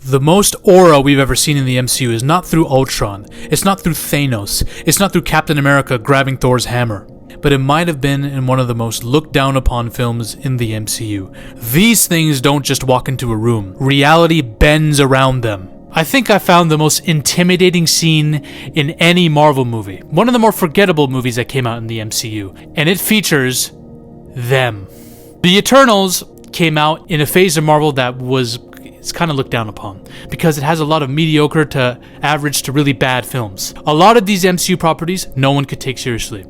The most aura we've ever seen in the MCU is not through Ultron, it's not through Thanos, it's not through Captain America grabbing Thor's hammer, but it might have been in one of the most looked down upon films in the MCU. These things don't just walk into a room, reality bends around them. I think I found the most intimidating scene in any Marvel movie, one of the more forgettable movies that came out in the MCU, and it features them. The Eternals came out in a phase of Marvel that it's kind of looked down upon because it has a lot of mediocre to average to really bad films. A lot of these MCU properties no one could take seriously.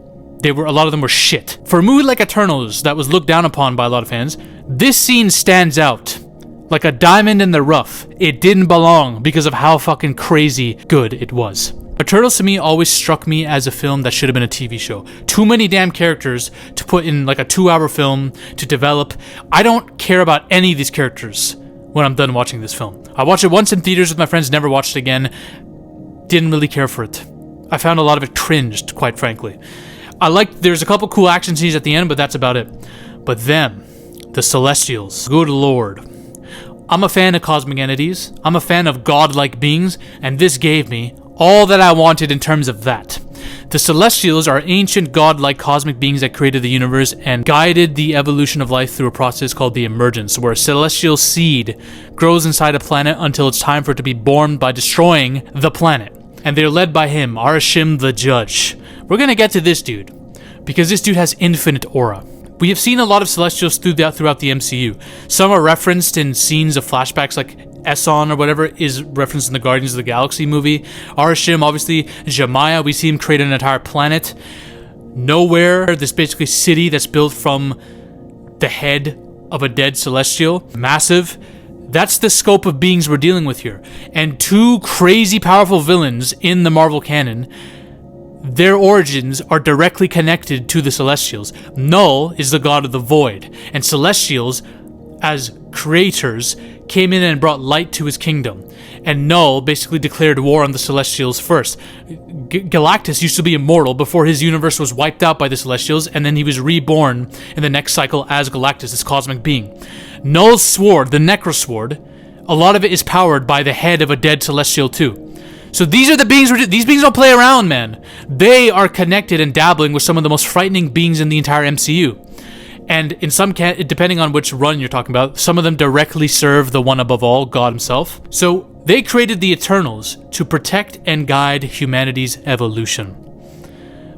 A lot of them were shit. For a movie like Eternals that was looked down upon by a lot of fans, this scene stands out like a diamond in the rough. It didn't belong because of how fucking crazy good it was. Eternals to me always struck me as a film that should have been a TV show. Too many damn characters to put in like a 2-hour film to develop. I don't care about any of these characters when I'm done watching this film. I watched it once in theaters with my friends, never watched it again. Didn't really care for it. I found a lot of it cringed, quite frankly. There's a couple cool action scenes at the end, but that's about it. But them, the Celestials, good lord. I'm a fan of cosmic entities, I'm a fan of godlike beings, and this gave me all that I wanted in terms of that. The Celestials are ancient godlike cosmic beings that created the universe and guided the evolution of life through a process called the emergence, where a celestial seed grows inside a planet until it's time for it to be born by destroying the planet. And they're led by him, Arashim the Judge. We're gonna get to this dude, because this dude has infinite aura. We have seen a lot of Celestials throughout the MCU. Some are referenced in scenes of flashbacks, like Esson or whatever is referenced in the Guardians of the Galaxy movie. Arashim, obviously, Jemaya, we see him create an entire planet. Nowhere, this basically city that's built from the head of a dead Celestial. Massive. That's the scope of beings we're dealing with here. And two crazy powerful villains in the Marvel canon, their origins are directly connected to the Celestials. Null is the god of the void, and Celestials, as creators, came in and brought light to his kingdom. And Null basically declared war on the Celestials first. Galactus used to be immortal before his universe was wiped out by the Celestials, and then he was reborn in the next cycle as Galactus, this cosmic being. Null's sword, the Necrosword, a lot of it is powered by the head of a dead Celestial too. So these are the beings, these beings don't play around, man. They are connected and dabbling with some of the most frightening beings in the entire MCU. And in some depending on which run you're talking about, some of them directly serve the one above all, God himself. So they created the Eternals to protect and guide humanity's evolution.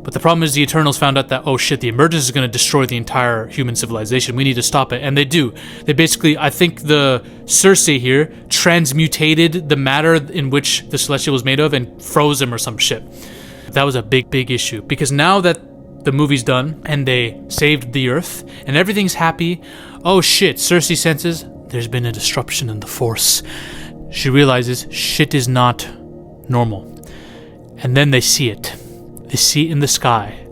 But the problem is the Eternals found out that, oh shit, the emergence is going to destroy the entire human civilization. We need to stop it. And they do. They basically, I think the Cersei here transmutated the matter in which the Celestial was made of and froze him or some shit. That was a big, big issue. Because now that the movie's done and they saved the Earth and everything's happy, oh shit, Cersei senses there's been a disruption in the Force. She realizes shit is not normal. And then they see it. They see it in the sky.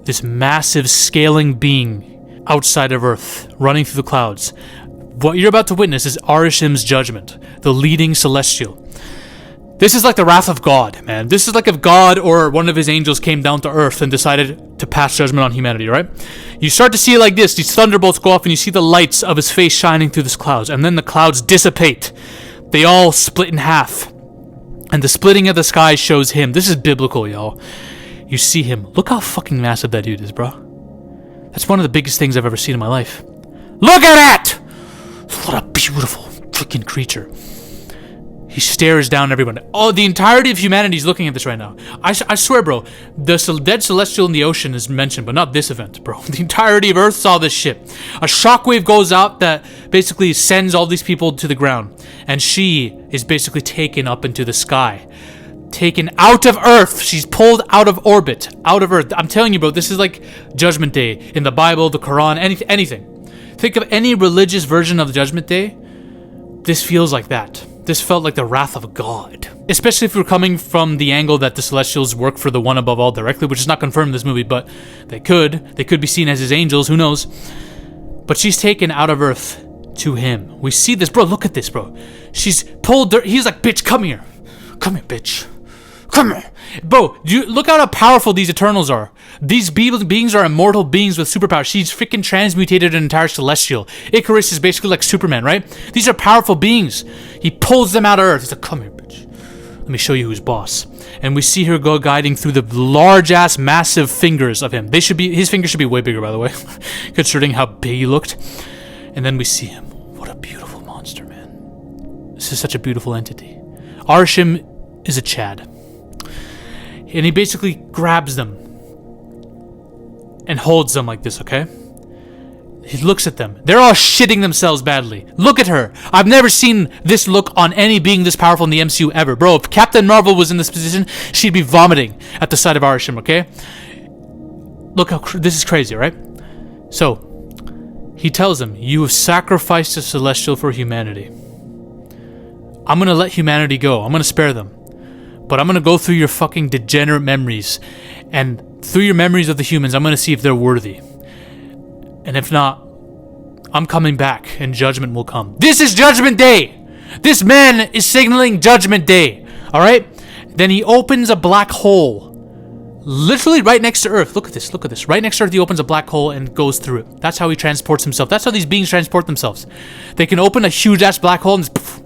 This massive scaling being outside of Earth, running through the clouds. What you're about to witness is Arashim's judgment, the leading Celestial. This is like the wrath of God, man. This is like if God or one of his angels came down to Earth and decided to pass judgment on humanity, right? You start to see it like this. These thunderbolts go off and you see the lights of his face shining through these clouds. And then the clouds dissipate. They all split in half. And the splitting of the sky shows him. This is biblical, y'all. You see him. Look how fucking massive that dude is, bro. That's one of the biggest things I've ever seen in my life. Look at that! What a beautiful freaking creature. He stares down everyone. Oh, the entirety of humanity is looking at this right now. I swear, bro, the dead Celestial in the ocean is mentioned, but not this event, bro. The entirety of Earth saw this shit. A shockwave goes out that basically sends all these people to the ground. And she is basically taken up into the sky. Taken out of Earth. She's pulled out of orbit. Out of Earth. I'm telling you, bro, this is like Judgment Day. In the Bible, the Quran, anything. Think of any religious version of the Judgment Day. This feels like that. This felt like the wrath of God. Especially if we're coming from the angle that the Celestials work for the one above all directly, which is not confirmed in this movie, but they could. They could be seen as his angels, who knows. But she's taken out of Earth to him. We see this, bro, look at this, bro. She's pulled, he's like, bitch, come here. Come here, bitch. Come here. Bro, look at how powerful these Eternals are. These beings are immortal beings with superpowers. She's freaking transmutated an entire Celestial. Icarus is basically like Superman, right? These are powerful beings. He pulls them out of Earth. He's like, come here, bitch. Let me show you who's boss. And we see her go guiding through the large-ass, massive fingers of him. His fingers should be way bigger, by the way, considering how big he looked. And then we see him. What a beautiful monster, man. This is such a beautiful entity. Arishem is a Chad. And he basically grabs them and holds them like this, okay? He looks at them. They're all shitting themselves badly. Look at her. I've never seen this look on any being this powerful in the MCU ever. Bro, if Captain Marvel was in this position, she'd be vomiting at the sight of Arishem, okay? Look how... this is crazy, right? So, he tells them, you have sacrificed a Celestial for humanity. I'm gonna let humanity go. I'm gonna spare them. But I'm gonna go through your fucking degenerate memories. And through your memories of the humans, I'm gonna see if they're worthy. And if not, I'm coming back and judgment will come. This is Judgment Day! This man is signaling Judgment Day. Alright? Then he opens a black hole. Literally right next to Earth. Look at this, look at this. Right next to Earth, he opens a black hole and goes through it. That's how he transports himself. That's how these beings transport themselves. They can open a huge-ass black hole and just, poof,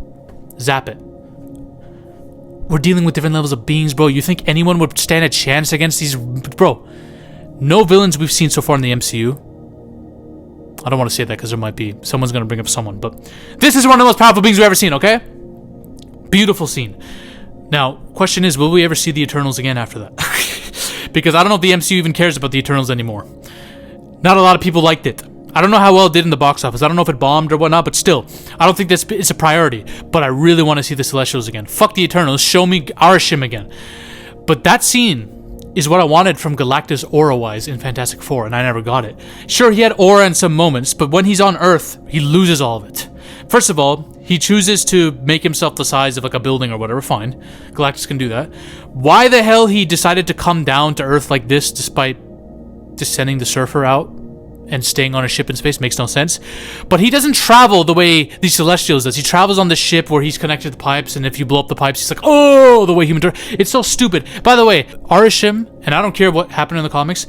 zap it. We're dealing with different levels of beings, bro. You think anyone would stand a chance against these... Bro, no villains we've seen so far in the MCU. I don't want to say that because there might be... someone's going to bring up someone, but... this is one of the most powerful beings we've ever seen, okay? Beautiful scene. Now, question is, will we ever see the Eternals again after that? Because I don't know if the MCU even cares about the Eternals anymore. Not a lot of people liked it. I don't know how well it did in the box office. I don't know if it bombed or whatnot, but still, I don't think it's a priority. But I really want to see the Celestials again. Fuck the Eternals. Show me Arishem again. But that scene is what I wanted from Galactus aura-wise in Fantastic Four, and I never got it. Sure, he had aura in some moments, but when he's on Earth, he loses all of it. First of all, he chooses to make himself the size of like a building or whatever. Fine. Galactus can do that. Why the hell he decided to come down to Earth like this despite just sending the Surfer out and staying on a ship in space makes no sense. But he doesn't travel the way these Celestials does. He travels on the ship where he's connected to the pipes, and if you blow up the pipes, he's like, oh, the way human... It's so stupid. By the way, Arishem, and I don't care what happened in the comics,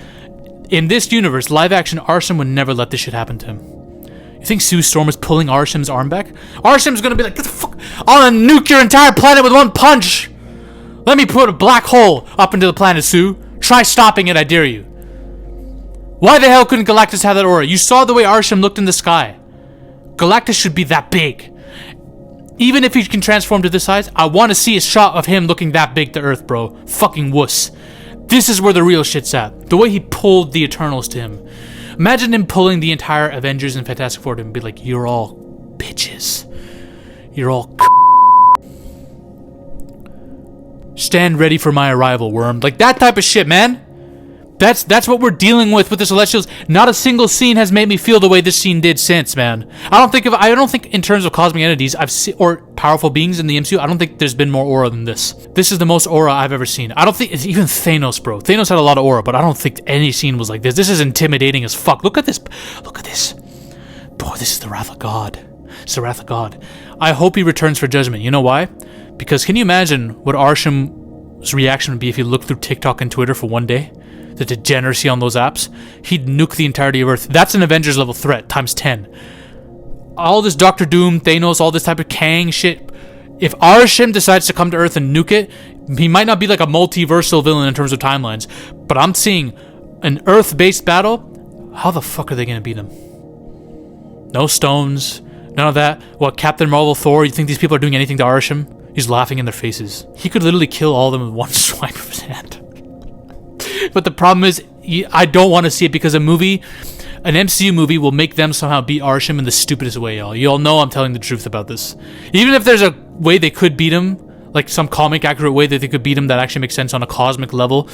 in this universe, live action, Arishem would never let this shit happen to him. You think Sue Storm is pulling Arishem's arm back? Arishem's gonna be like, get the fuck... I'll nuke your entire planet with one punch! Let me put a black hole up into the planet, Sue. Try stopping it, I dare you. Why the hell couldn't Galactus have that aura? You saw the way Arishem looked in the sky. Galactus should be that big. Even if he can transform to this size, I want to see a shot of him looking that big to Earth, bro. Fucking wuss. This is where the real shit's at. The way he pulled the Eternals to him. Imagine him pulling the entire Avengers and Fantastic Four to him and be like, you're all bitches. You're all stand ready for my arrival, worm. Like that type of shit, man. That's what we're dealing with the Celestials. Not a single scene has made me feel the way this scene did since, man. I don't think in terms of cosmic entities or powerful beings in the MCU, I don't think there's been more aura than this. This is the most aura I've ever seen. I don't think it's even Thanos, bro. Thanos had a lot of aura, but I don't think any scene was like this. This is intimidating as fuck. Look at this. Look at this. Boy, this is the wrath of God. It's the wrath of God. I hope he returns for judgment. You know why? Because can you imagine what Arishem's reaction would be if he looked through TikTok and Twitter for one day? The degeneracy on those apps. He'd nuke the entirety of Earth. That's an Avengers level threat times 10. All this Doctor Doom, Thanos, all this type of Kang shit. If Arishem decides to come to Earth and nuke it, he might not be like a multiversal villain in terms of timelines, but I'm seeing an Earth-based battle. How the fuck are they gonna beat him? No stones, none of that. What, Captain Marvel, Thor, you think these people are doing anything to Arishem? He's laughing in their faces. He could literally kill all of them with one swipe of his hand. But the problem is, I don't want to see it because an MCU movie will make them somehow beat Arishem in the stupidest way, y'all. You all know I'm telling the truth about this. Even if there's a way they could beat him, like some comic accurate way that they could beat him that actually makes sense on a cosmic level,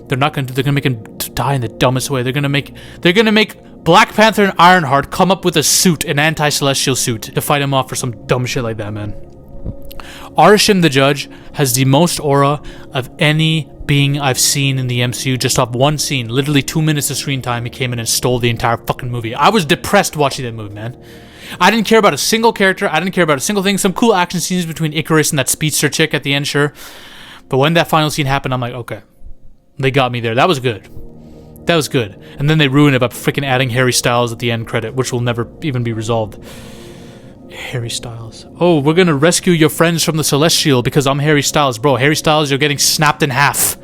they're gonna make him die in the dumbest way. They're gonna make Black Panther and Ironheart come up with a suit, an anti-celestial suit, to fight him off for some dumb shit like that, man. Arishem the Judge has the most aura of any being I've seen in the MCU just off one scene. Literally 2 minutes of screen time, he came in and stole the entire fucking movie. I was depressed watching that movie, man. I didn't care about a single character. I didn't care about a single thing. Some cool action scenes between Icarus and that speedster chick at the end, sure. But when that final scene happened, I'm like, okay, they got me there. That was good. That was good. And then they ruined it by freaking adding Harry Styles at the end credit, which will never even be resolved. Harry Styles. Oh, we're gonna rescue your friends from the Celestial because I'm Harry Styles. Bro, Harry Styles, you're getting snapped in half.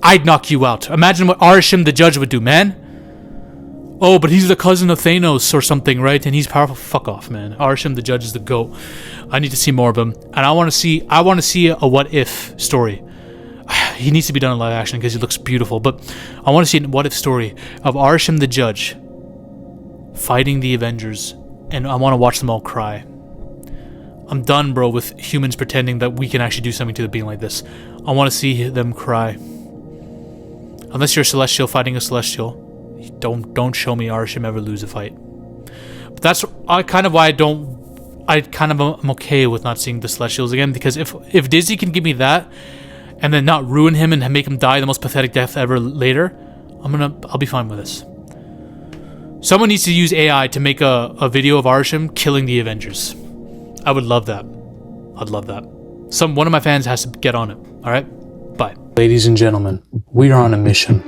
I'd knock you out. Imagine what Arishim the Judge would do, man. Oh, but he's the cousin of Thanos or something, right? And he's powerful. Fuck off, man. Arishim the Judge is the GOAT. I need to see more of him. And I want to see a what if story. He needs to be done in live action because he looks beautiful. But I want to see a what if story of Arishim the Judge fighting the Avengers. And I want to watch them all cry. I'm done, bro, with humans pretending that we can actually do something to the being like this. I want to see them cry. Unless you're a Celestial fighting a Celestial. Don't show me Arishim ever lose a fight. But that's kind of why I'm okay with not seeing the Celestials again, because if Disney can give me that and then not ruin him and make him die the most pathetic death ever later, I'll be fine with this. Someone needs to use AI to make a video of Arishim killing the Avengers. I would love that. I'd love that. One of my fans has to get on it. Alright? Bye. Ladies and gentlemen, we are on a mission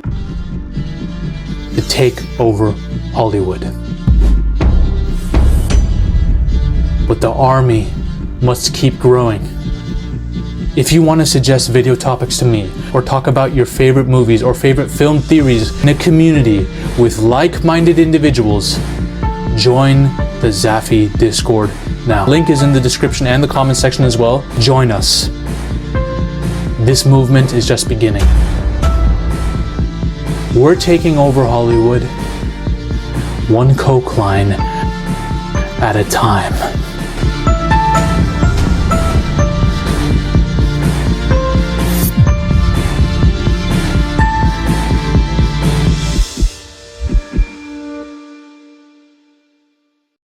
to take over Hollywood. But the army must keep growing. If you want to suggest video topics to me, or talk about your favorite movies or favorite film theories in a community with like-minded individuals, join the Zafy Discord now. Link is in the description and the comment section as well. Join us. This movement is just beginning. We're taking over Hollywood, one coke line at a time.